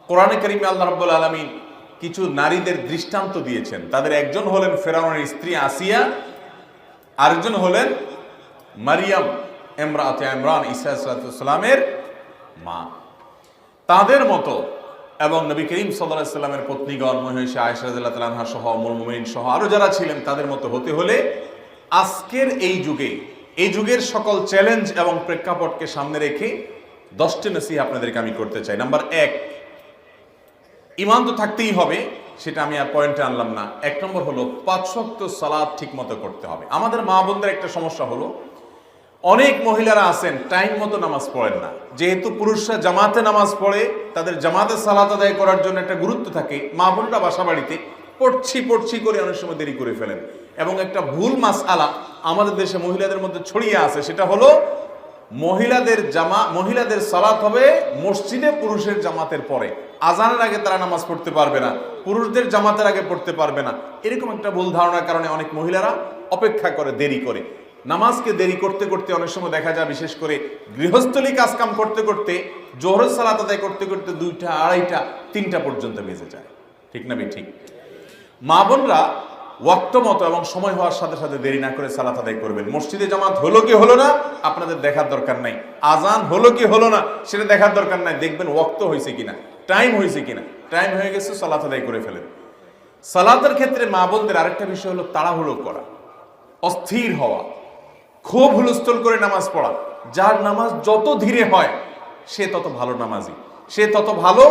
কোরআনে কারিমে আল্লাহ রাব্বুল আলামিন কিছু নারীদের দৃষ্টান্ত দিয়েছেন। তাদের একজন হলেন ফেরাউনের স্ত্রী আসিয়া, আরেকজন হলেন মারিয়াম ইমরাতে ইমরান ঈসা আলাইহিস সালামের মা। তাদের মতো এবং নবী করিম সাল্লাল্লাহু আলাইহি সাল্লামের পত্নীগণ মহিষা আয়েশা রাদিয়াল্লাহু তাআলা আনহা সহ উম্মুল মুমিনিন সহ আরো যারা ছিলেন তাদের মতো হতে হলে আজকের এই যুগের সকল চ্যালেঞ্জ এবং প্রেক্ষাপটকে সামনে রেখে 10টি নসিহত আপনাদেরকে আমি করতে চাই। নাম্বার 1, ঈমান তো থাকতেই হবে, সেটা আমি আর পয়েন্টে আনলাম না। 1 নম্বর হলো 5 ওয়াক্ত সালাত ঠিক মতো করতে হবে। আমাদের মা বোনদের একটা সমস্যা হলো, অনেক মহিলারা আছেন টাইম মতো নামাজ পড়েন না। যেহেতু পুরুষরা জামাতে নামাজ পড়ে, তাদের জামাতে সালাত আদায় করার জন্য একটা গুরুত্ব থাকে, মা বোনরা বাসা বাড়িতে পড়ছি করে অনেক সময় দেরি করে ফেলেন। এবং একটা ভুল মাসআলা আমাদের দেশে মহিলাদের মধ্যে ছড়িয়ে আছে, সেটা হলো মহিলাদের সালাত হবে মসজিদে পুরুষের জামাতের পরে, আজানের আগে তারা নামাজ পড়তে পারবে না, পুরুষদের জামাতের আগে পড়তে পারবে না। এরকম একটা ভুল ধারণার কারণে অনেক মহিলারা অপেক্ষা করে, দেরি করে। নামাজকে দেরি করতে করতে অনেক সময় দেখা যায়, বিশেষ করে গৃহস্থলী কাজকাম করতে করতে, জোহরের সালাত আদায় করতে করতে 2টা, 2:30, 3টা পর্যন্ত বেজে যায়। ঠিক না ঠিক? মা বোনরা ওয়াক্ত মতো এবং সময় হওয়ার সাথে সাথে দেরি না করে সালাত আদায় করবেন। মসজিদে জামাত হলো কি হলো না আপনাদের দেখার দরকার নাই, আজান হলো কি হলো না সেটা দেখার দরকার নাই, দেখবেন ওয়াক্ত হয়েছে কিনা, টাইম হয়েছে কিনা। টাইম হয়ে গেছে, সালাত আদায় করে ফেলেন। সালাতের ক্ষেত্রে মা বোনদের আরেকটা বিষয় হলো তাড়াহুড়ো করা, অস্থির হওয়া, খুব হুলস্থুল করে নামাজ পড়া। যার নামাজ যত ধীরে হয় সে তত ভালো নামাজি, সে তত ভালো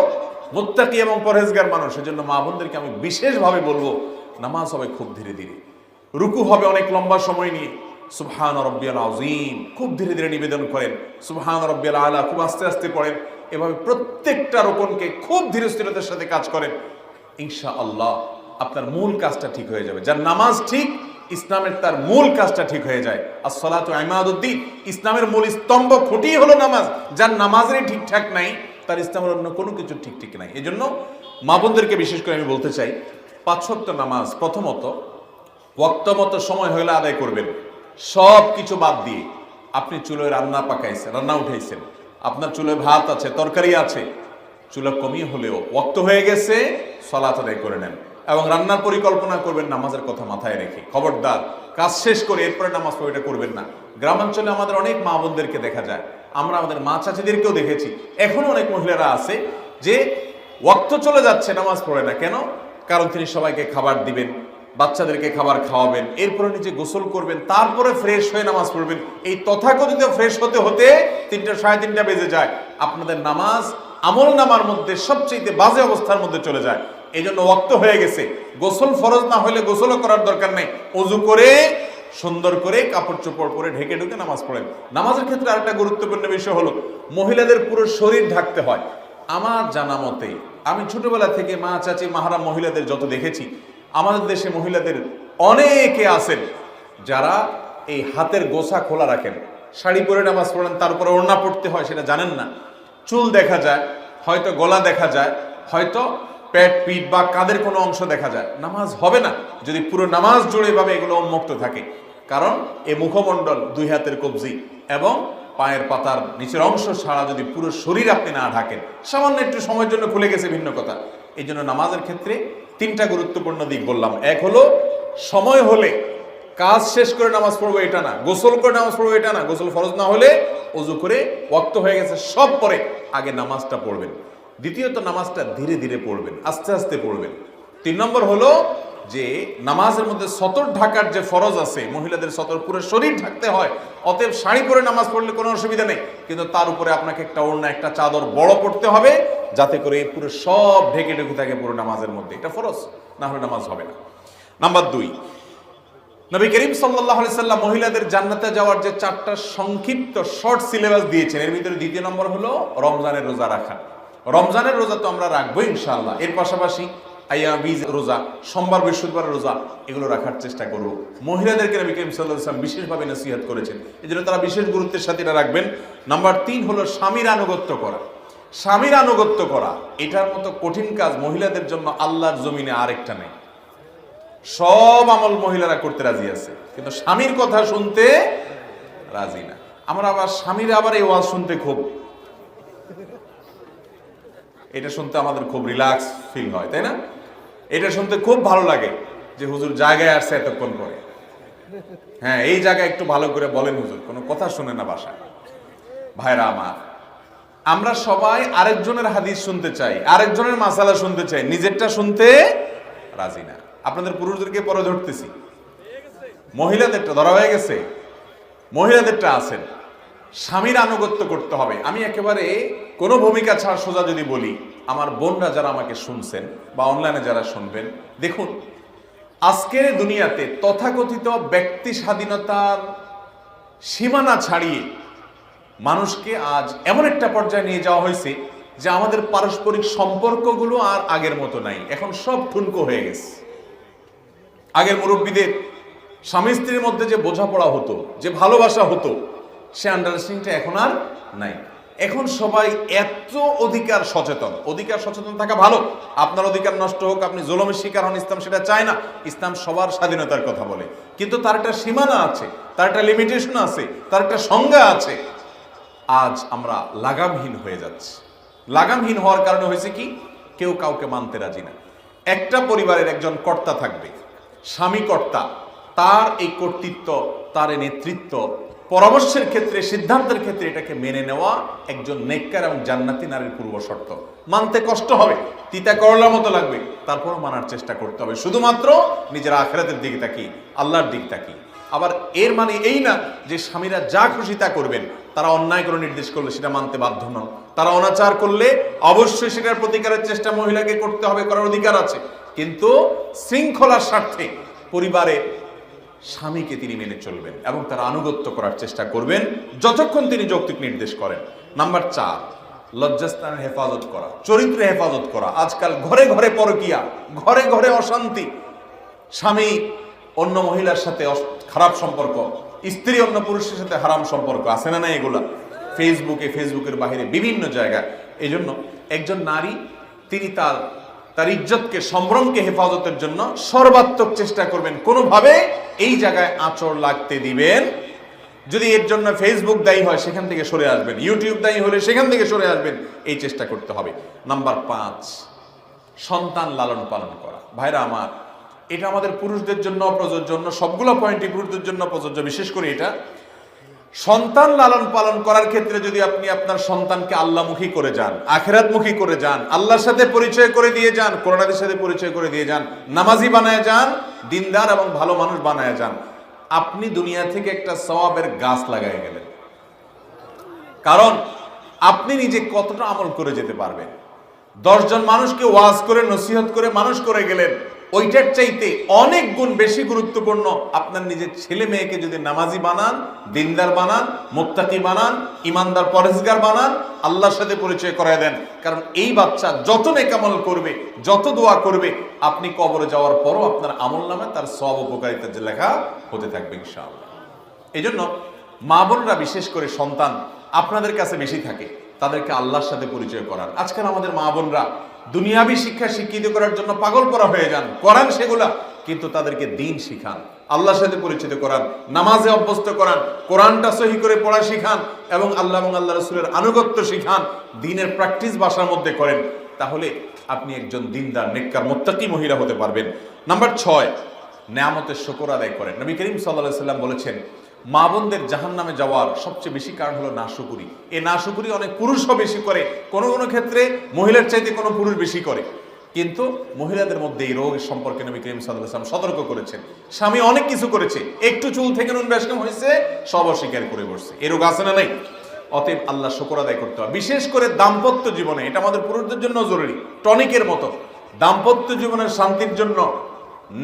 মুত্তাকি এবং পরহেজগার মানুষ। সেজন্য মা বোনদেরকে আমি বিশেষভাবে বলবো, নামাজ হবে খুব ধীরে ধীরে, রুকু হবে অনেক লম্বা সময় নিয়ে, সুবহান রাব্বিয়াল আযীম খুব ধীরে ধীরে নিবেদন করেন, সুবহান রাব্বিয়াল আলা খুব আস্তে আস্তে পড়েন। এভাবে প্রত্যেকটা রোকনকে খুব ধীরে স্থিরতার সাথে কাজ করেন, ইনশাআল্লাহ আপনার মূল কাজটা ঠিক হয়ে যাবে। যার নামাজ ঠিক, ইসলামের তার মূল কাজটা ঠিক হয়ে যায়। আসসালাতু ইমাদুদ্দিন, ইসলামের মূল স্তম্ভ খুঁটি হলো নামাজ। যার নামাজেরই ঠিকঠাক নাই, তার ইসলামের অন্য কোনো কিছু ঠিক নাই। এই জন্য মা বোনদেরকে বিশেষ করে আমি বলতে চাই, 5 ওয়াক্ত নামাজ প্রথমত ওয়াক্ত মতো সময় হলে আদায় করবেন। সব কিছু বাদ দিয়ে, আপনি চুলোয় রান্না উঠাইছেন, আপনার চুলোয় ভাত আছে, তরকারি আছে, চুলা কমিয়ে হলেও ওয়াক্ত হয়ে গেছে, সালাত আদায় করে নেন। এবং রান্নার পরিকল্পনা করবেন নামাজের কথা মাথায় রেখে। খবরদার কাজ শেষ করে এরপরে নামাজ পড়ে এটা করবেন না। গ্রামাঞ্চলে আমাদের অনেক মা বোনদেরকে দেখা যায়, আমরা আমাদের মা চাচিদেরকেও দেখেছি, এখনো অনেক মহিলারা আছে যে ওয়াক্ত চলে যাচ্ছে নামাজ পড়ে না। কেন? কারণ তিনি সবাইকে খাবার দিবেন, বাচ্চাদেরকে খাবার খাওয়াবেন, এরপরে নিজে গোসল করবেন, তারপরে ফ্রেশ হয়ে নামাজ পড়বেন। এই তথাকথিত ফ্রেশ হতে হতে 3টা, 3:30 বেজে যায়। আপনাদের নামাজ আমল নামার মধ্যে সবচেয়ে বাজে অবস্থার মধ্যে চলে যায়। এই জন্য ওয়াক্ত হয়ে গেছে, গোসল ফরজ না হলে গোসলও করার দরকার নেই, ওযু করে সুন্দর করে কাপড় চোপড় পরে ঢেকে ঢুকে নামাজ পড়েন। নামাজের ক্ষেত্রে আরেকটা গুরুত্বপূর্ণ বিষয় হলো, মহিলাদের পুরো শরীর ঢাকতে হয়। আমার জানা মতে, আমি ছোটবেলা থেকে মা চাচি মাহারা মহিলাদের যত দেখেছি, আমাদের দেশে মহিলাদের অনেকে আছেন যারা এই হাতের গোছা খোলা রাখেন, শাড়ি পরে নামাজ পড়েন, তারপরে ওড়না পড়তে হয় সেটা জানেন না। চুল দেখা যায়, হয়তো গলা দেখা যায়, হয়তো পেট, পিঠ বা কাঁধের কোনো অংশ দেখা যায়। নামাজ হবে না যদি পুরো নামাজ জুড়ে এভাবে এগুলো উন্মুক্ত থাকে। কারণ এই মুখমণ্ডল, 2 হাতের কবজি এবং পায়ের পাতার নিচের অংশ ছাড়া যদি পুরো শরীর আপনি না ঢাকেন, সামান্য একটু সময়ের জন্য খুলে গেছে ভিন্ন কথা। এই জন্য নামাজের ক্ষেত্রে 3টা গুরুত্বপূর্ণ দিক বললাম। 1 হলো সময় হলে কাজ শেষ করে নামাজ পড়বো এটা না, গোসল করে নামাজ পড়বো এটা না, গোসল ফরজ না হলে ওযু করে ওয়াক্ত হয়ে গেছে সব পরে আগে নামাজটা পড়বেন। দ্বিতীয়ত নামাজটা ধীরে ধীরে পড়বেন, আস্তে আস্তে পড়বেন। 3 নম্বর হলো যে নামাজের মধ্যে সতর ঢাকার যে ফরজ আছে, মহিলাদের সতর পুরো শরীর ঢাকতে হয়। অতএব শাড়ি পরে নামাজ পড়লে কোনো অসুবিধা নেই, কিন্তু তার উপরে আপনাকে একটা ওড়না, একটা চাদর বড় পড়তে হবে, যাতে করে পুরো সব ঢেকে ঢেকে থাকে পুরো নামাজের মধ্যে। এটা ফরজ, না হলে নামাজ হবে না। নাম্বার 2, নবী করিম সাল্লাল্লাহু আলাইহি সাল্লাম মহিলাদের জান্নাতে যাওয়ার যে 4টা সংক্ষিপ্ত শর্ট সিলেবাস দিয়েছেন, এর ভিতরে 2 নম্বর হলো রমজানের রোজা রাখা। রমজানের রোজা তো আমরা রাখবো ইনশাআল্লাহ। এর পাশাপাশি আইয়ামিজ রোজা, সোমবার বৃহস্পতিবার রোজা, এগুলো রাখার চেষ্টা করব। মহিলাদেরকে নবী করিম সাল্লাল্লাহু আলাইহি সাল্লাম বিশেষভাবে নসিহত করেছেন, এজন্য তারা বিশেষ গুরুত্বের সাথে এটা রাখবেন। নাম্বার 3 হলো স্বামীর আনুগত্য করা। স্বামীর আনুগত্য করা, এটার মতো কঠিন কাজ মহিলাদের জন্য আল্লাহর জমিনে আরেকটা নেই। সব আমল মহিলারা করতে রাজি আছে, কিন্তু স্বামীর কথা শুনতে রাজি না। আমরা আবার স্বামীরা আবার এই ওয়াজ শুনতে খুব, এটা শুনতে আমাদের খুব রিল্যাক্স ফিল হয়, তাই না? এটা শুনতে খুব ভালো লাগে যে হুজুর জায়গায় আসছে এতক্ষণ পরে। হ্যাঁ, এই জায়গায় একটু ভালো করে বলেন হুজুর, কোনো কথা শুনে না বাসায়। ভাইরা আমার, আমরা সবাই আরেকজনের হাদিস শুনতে চাই, আরেকজনের মাসালা শুনতে চাই, নিজেরটা শুনতে রাজি না। আপনাদের পুরুষদেরকে পরে ধরতেছি, মহিলাদেরটা ধরা হয়ে গেছে, মহিলাদেরটা আছেন। স্বামীর আনুগত্য করতে হবে। আমি একেবারে কোনো ভূমিকা ছাড়া সোজা যদি বলি, আমার বোনরা যারা আমাকে শুনছেন বা অনলাইনে যারা শুনবেন, দেখুন আজকের দুনিয়াতে তথাকথিত ব্যক্তি স্বাধীনতার সীমানা ছাড়িয়ে মানুষকে আজ এমন একটা পর্যায়ে নিয়ে যাওয়া হয়েছে যে আমাদের পারস্পরিক সম্পর্কগুলো আর আগের মতো নাই, এখন সব ঠুনকো হয়ে গেছে। আগের মুরব্বীদের স্বামী স্ত্রীর মধ্যে যে বোঝাপড়া হতো, যে ভালোবাসা হতো, সে আন্ডারস্ট্যান্ডিংটা এখন আর নাই। এখন সবাই এত অধিকার সচেতন থাকা ভালো। আপনার অধিকার নষ্ট হোক, আপনি জুলুমের শিকার হন, ইসলাম সেটা চায় না। ইসলাম সবার স্বাধীনতার কথা বলে, কিন্তু তার একটা সীমানা আছে, তার একটা লিমিটেশন আছে, তার একটা সংজ্ঞা আছে। আজ আমরা লাগামহীন হয়ে যাচ্ছি। লাগামহীন হওয়ার কারণে হয়েছে কি, কেউ কাউকে মানতে রাজি না। একটা পরিবারের একজন কর্তা থাকবে, স্বামী কর্তা, তার এই কর্তৃত্ব, তার এই নেতৃত্ব, পরামর্শের ক্ষেত্রে, সিদ্ধান্তের ক্ষেত্রে এটাকে মেনে নেওয়া একজন নেককার এবং জান্নাতি নারীর পূর্ব শর্ত। মানতে কষ্ট হবে, তিতা করলার মতো লাগবে, তারপরও মানার চেষ্টা করতে হবে, শুধুমাত্র নিজের আখিরাতের দিকে তাকিয়ে, আল্লাহর দিক তাকিয়ে। আবার এর মানে এই না যে স্বামীরা যা খুশি তা করবেন, তারা অন্যায় করে নির্দেশ করলে সেটা মানতে বাধ্য নন। তারা অনাচার করলে অবশ্যই সেটার প্রতিকারের চেষ্টা মহিলাকে করতে হবে, করার অধিকার আছে, কিন্তু শৃঙ্খলার স্বার্থে পরিবারে স্বামীকে তিনি মেনে চলবেন এবং তার আনুগত্য করার চেষ্টা করবেন যতক্ষণ তিনি যৌক্তিক নির্দেশ করেন। নাম্বার 4, লজ্জাস্থানের হেফাজত করা, চরিত্রের হেফাজত করা। আজকাল ঘরে ঘরে পরকিয়া, ঘরে ঘরে অশান্তি, স্বামী অন্য মহিলার সাথে খারাপ সম্পর্ক, স্ত্রী অন্য পুরুষের সাথে হারাম সম্পর্ক, আছে না? এগুলা ফেসবুকের বাহিরে বিভিন্ন জায়গায়। এই জন্য একজন নারী তিনি তার ইজ্জতকে, সম্ভ্রমকে হেফাজতের জন্য সর্বাত্মক চেষ্টা করবেন, কোনোভাবে এই জায়গায় আঁচড় লাগতে দিবেন। যদি এর জন্য ফেসবুক দায়ী হয় সেখান থেকে সরে আসবেন, ইউটিউব দায়ী হলে সেখান থেকে সরে আসবেন, এই চেষ্টা করতে হবে। নাম্বার 5, সন্তান লালন পালন করা। ভাইরা আমার, এটা আমাদের পুরুষদের জন্য প্রযোজ্য, সবগুলো পয়েন্টই পুরুষদের জন্য প্রযোজ্য। বিশেষ করে এটা সন্তান লালন পালন করার ক্ষেত্রে যদি আপনি আপনার সন্তানকে আল্লাহমুখী করে যান, আখিরাতমুখী করে যান, আল্লাহর সাথে পরিচয় করে দিয়ে যান, কোরআনের সাথে পরিচয় করে দিয়ে যান, নামাজি বানায় যান, দিনদার এবং ভালো মানুষ বানায় যান, আপনি দুনিয়া থেকে একটা সওয়াবের গাছ লাগায় গেলেন। কারণ আপনি নিজে কতটা আমল করে যেতে পারবেন। 10 জন মানুষকে ওয়াজ করে, নসিহত করে মানুষ করে গেলেন, ওইটার চাইতে অনেক গুণ বেশি গুরুত্বপূর্ণ আপনার নিজের ছেলে মেয়েকে যদি নামাজি বানান, দিনদার বানান, মুত্তাকি বানান, ইমানদার পরহেজগার বানান, আল্লাহর সাথে পরিচয় করায় দেন। কারণ এই বাচ্চা যত নেক আমল করবে, যত দোয়া করবে, আপনি কবরে যাওয়ার পরও আপনার আমল নামে তার সওয়াব উপকারিতা যে লেখা হতে থাকবে ইনশাআল্লাহ। এই জন্য মা বোনরা, বিশেষ করে সন্তান আপনাদের কাছে বেশি থাকে, তাদেরকে আল্লাহর সাথে পরিচয় করান। আজকাল আমাদের মা বোনরা দুনিয়াবি শিক্ষা শিক্ষিত করার জন্য পাগল করা হয়ে যান, করান সেগুলা, কিন্তু তাদেরকে দিন শিখান, আল্লাহর সাথে পরিচিত করান, নামাজে অভ্যস্ত করান, কোরআনটা সহি করে পড়া শিখান এবং আল্লাহ এবং আল্লাহ রাসূলের আনুগত্য শিখান, দিনের প্র্যাকটিস বাসার মধ্যে করেন। তাহলে আপনি একজন দিনদার, নেককার, মুত্তাকি মহিলা হতে পারবেন। নাম্বার 6, নেয়ামতের শুকর আদায় করেন। নবী করিম সাল্লাল্লাহু আলাইহি সাল্লাম বলেছেন, মা বোনদের জাহান্নামে যাওয়ার সবচেয়ে বেশি কারণ হলো নাশুকুরি। এই নাশুকুরি অনেক পুরুষও বেশি করে, কোনো কোনো ক্ষেত্রে মহিলার চাইতে কোনো পুরুষ বেশি করে, কিন্তু মহিলাদের মধ্যে এই রোগ সম্পর্কে নবী করিম সাল্লাল্লাহু আলাইহি ওয়াসাল্লাম সতর্ক করেছেন। স্বামী অনেক কিছু করেছে, একটু চুল থেকে নুন বেশকম হয়েছে, সব অস্বীকার করে বসছে, এই রোগ আছে না নাই? অতএব আল্লাহ শুকর আদায় করতে হবে, বিশেষ করে দাম্পত্য জীবনে। এটা আমাদের পুরুষদের জন্য জরুরি, টনিকের মতো। দাম্পত্য জীবনের শান্তির জন্য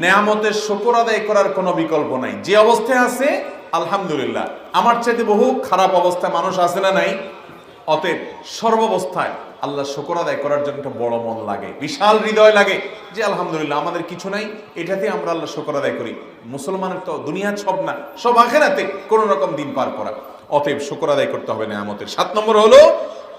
নেয়ামতের শুকর আদায় করার কোনো বিকল্প নাই। যে অবস্থায় আছে আলহামদুলিল্লাহ, আমার চাইতে বহু খারাপ অবস্থায় মানুষ আছে না নাই? অতএব সর্বাবস্থায় আল্লাহ শুকর আদায় করার জন্য একটা বড় মন লাগে, বিশাল হৃদয় লাগে যে আলহামদুলিল্লাহ আমাদের কিছু নাই, এটাতে আমরা আল্লাহ শুকর আদায় করি। মুসলমানের তো দুনিয়ার সব না, সব আখিরাতে কোনো রকম দিন পার করা। অতএব শুকর আদায় করতে হবে নেয়ামতের। 7 নম্বর হলো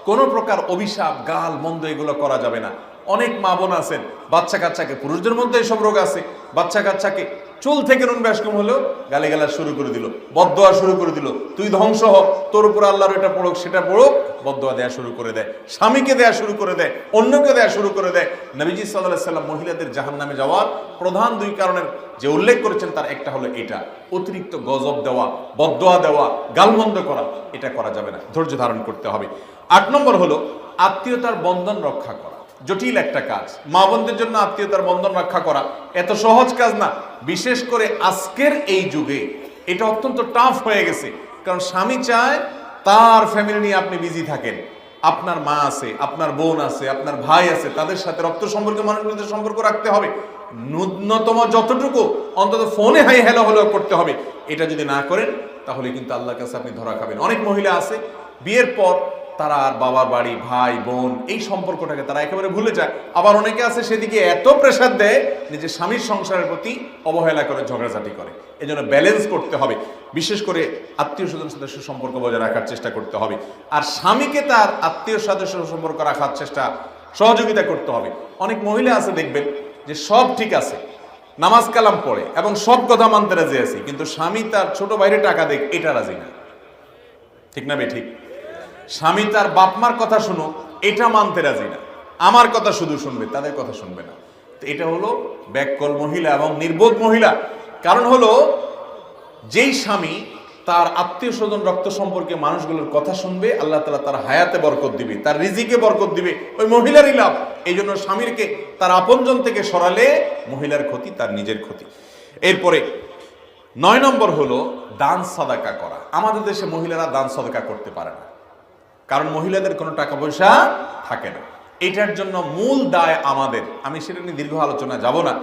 কোনো প্রকার অভিশাপ, গাল মন্দ এগুলো করা যাবে না। অনেক মা বোন আছেন, বাচ্চা কাচ্চাকে, পুরুষদের মধ্যে এসব রোগ আছে, বাচ্চা কাচ্চাকে চুল থেকে নুন বেশকম হলেও গালিগালাজ শুরু করে দিল, বদদোয়া শুরু করে দিল, তুই ধ্বংস হ, তোর উপর আল্লাহর এটা পড়ুক সেটা পড়ুক, বদদোয়া দেয়া শুরু করে দেয়, স্বামীকে দেয়া শুরু করে দেয়, অন্যকে দেয়া শুরু করে দেয়। নবীজি সাল্লাল্লাহু আলাইহি সাল্লাম মহিলাদের জাহান্নামে যাওয়ার প্রধান দুই কারণের যে উল্লেখ করেছেন তার একটা হলো এটা, অতিরিক্ত গজব দেওয়া, বদদোয়া দেওয়া, গালমন্দ করা, এটা করা যাবে না, ধৈর্য ধারণ করতে হবে। 8 নম্বর হলো আত্মীয়তার বন্ধন রক্ষা করা। জটিল একটা কাজ, মা বোনদের জন্য আত্মীয়তার বন্ধন রক্ষা করা এত সহজ কাজ না, বিশেষ করে আজকের এই যুগে এটা অত্যন্ত টাফ হয়ে গেছে। কারণ স্বামী চায় তার ফ্যামিলি নিয়ে আপনি বিজি থাকেন, আপনার মা আছে, আপনার বোন আছে, আপনার ভাই আছে, তাদের সাথে রক্ত সম্পর্কে মানুষগুলোদের সম্পর্ক রাখতে হবে, ন্যূনতম যতটুকু অন্তত ফোনে হাই হ্যালো হলো করতে হবে। এটা যদি না করেন তাহলে কিন্তু আল্লাহর কাছে আপনি ধরা খাবেন। অনেক মহিলা আছে বিয়ের পর তারা আর বাবার বাড়ি, ভাই বোন এই সম্পর্কটাকে তারা একেবারে ভুলে যায়। আবার অনেকে আছে সেদিকে এত প্রেসার দেয় নিজের স্বামীর সংসারের প্রতি অবহেলা করে, ঝগড়াঝাটি করে। এই জন্য ব্যালেন্স করতে হবে, বিশেষ করে আত্মীয় স্বজন সাথে সুসম্পর্ক বজায় রাখার চেষ্টা করতে হবে, আর স্বামীকে তার আত্মীয় সাথে সুসম্পর্ক রাখার চেষ্টা সহযোগিতা করতে হবে। অনেক মহিলা আছে দেখবেন যে সব ঠিক আছে, নামাজ কালাম পড়ে এবং সব কথা মানতে রাজি আছে, কিন্তু স্বামী তার ছোট ভাইরে টাকা দেখ এটা রাজি না। ঠিক না বে ঠিক? স্বামী তার বাপমার কথা শুনো এটা মানতে রাজি না, আমার কথা শুধু শুনবে, তাদের কথা শুনবে না। তো এটা হলো ব্যাককল মহিলা এবং নির্বোধ মহিলা। কারণ হলো যেই স্বামী তার আত্মীয় স্বজন রক্ত সম্পর্কে মানুষগুলোর কথা শুনবে, আল্লাহ তাআলা তার হায়াতে বরকত দিবে, তার রিজিকে বরকত দিবে, ওই মহিলারই লাভ। এই জন্য স্বামীরকে তার আপনজন থেকে সরালে মহিলার ক্ষতি, তার নিজের ক্ষতি। এরপরে 9 নম্বর হলো দান সাদাকা করা। আমাদের দেশে মহিলারা দান সাদাকা করতে পারে না, কারণ মহিলাদের কোনো টাকা পয়সা থাকে না। এটার জন্য মূল দায় আমাদের, আমি সেটা নিয়ে দীর্ঘ আলোচনা যাব না।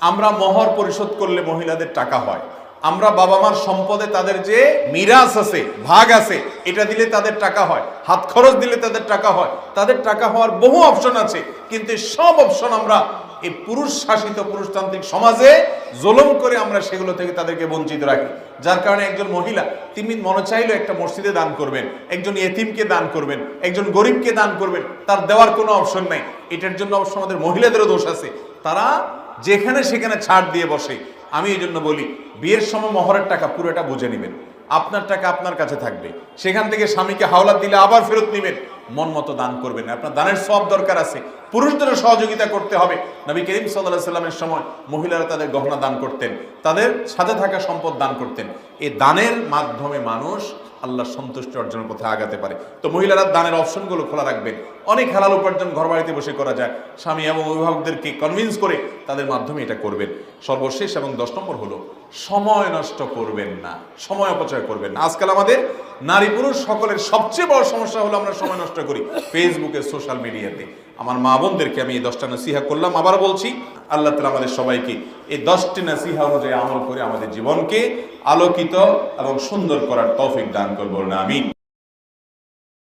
আমরা মহর পরিশোধ করলে মহিলাদের টাকা হয়, আমরা বাবা মার সম্পদে তাদের যে মিরাস আছে, ভাগ আছে, এটা দিলে তাদের টাকা হয়, হাত খরচ দিলে তাদের টাকা হয়, তাদের টাকা হওয়ার বহু অপশন আছে। কিন্তু সব অপশন আমরা এই পুরুষ শাসিত পুরুষতান্ত্রিক সমাজে জুলুম করে আমরা সেগুলো থেকে তাদেরকে বঞ্চিত রাখি। যার কারণে একজন মহিলা তিনি মনে চাইলেও একটা মসজিদে দান করবেন, একজন ইয়েতিমকে দান করবেন, একজন গরিবকে দান করবেন, তার দেওয়ার কোনো অপশন নাই। এটার জন্য অবশ্য আমাদের মহিলাদেরও দোষ আছে, তারা যেখানে সেখানে ছাড় দিয়ে বসে। আমি এই জন্য বলি, বিয়ের সময় মহরের টাকা পুরোটা বুঝে নেবেন, আপনার টাকা আপনার কাছে থাকবে, সেখান থেকে স্বামীকে হাওলাত দিলে আবার ফেরত নেবেন, মন মতো দান করবেন। আপনার দানের সব দরকার আছে, পুরুষদেরও সহযোগিতা করতে হবে। নবী করিম সাল্লাল্লাহু আলাইহি সাল্লামের সময় মহিলারা তাদের গহনা দান করতেন, তাদের সাথে থাকা সম্পদ দান করতেন। এই দানের মাধ্যমে মানুষ আল্লাহর সন্তুষ্টি অর্জনের পথে আগাতে পারে। তো মহিলারা দানের অপশনগুলো খোলা রাখবেন। অনেক হালাল উপার্জন ঘর বাড়িতে বসে করা যায়, স্বামী এবং অভিভাবকদেরকে কনভিন্স করে তাদের মাধ্যমে এটা করবেন। সর্বশেষ এবং 10 নম্বর হলো সময় নষ্ট করবেন না, সময় অপচয় করবেন না। আজকাল আমাদের নারী পুরুষ সকলের সবচেয়ে বড় সমস্যা হলো আমরা সময় নষ্ট করি ফেসবুকে, সোশ্যাল মিডিয়াতে। আমার মা বোনদেরকে আমি এই 10টা নসিহা করলাম, আবার বলছি, আল্লাহ তাআলা আমাদের সবাইকে এই 10টি নসিহা অনুযায়ী আমল করে আমাদের জীবনকে আলোকিত এবং সুন্দর করার তৌফিক দান করবেন, আমিন।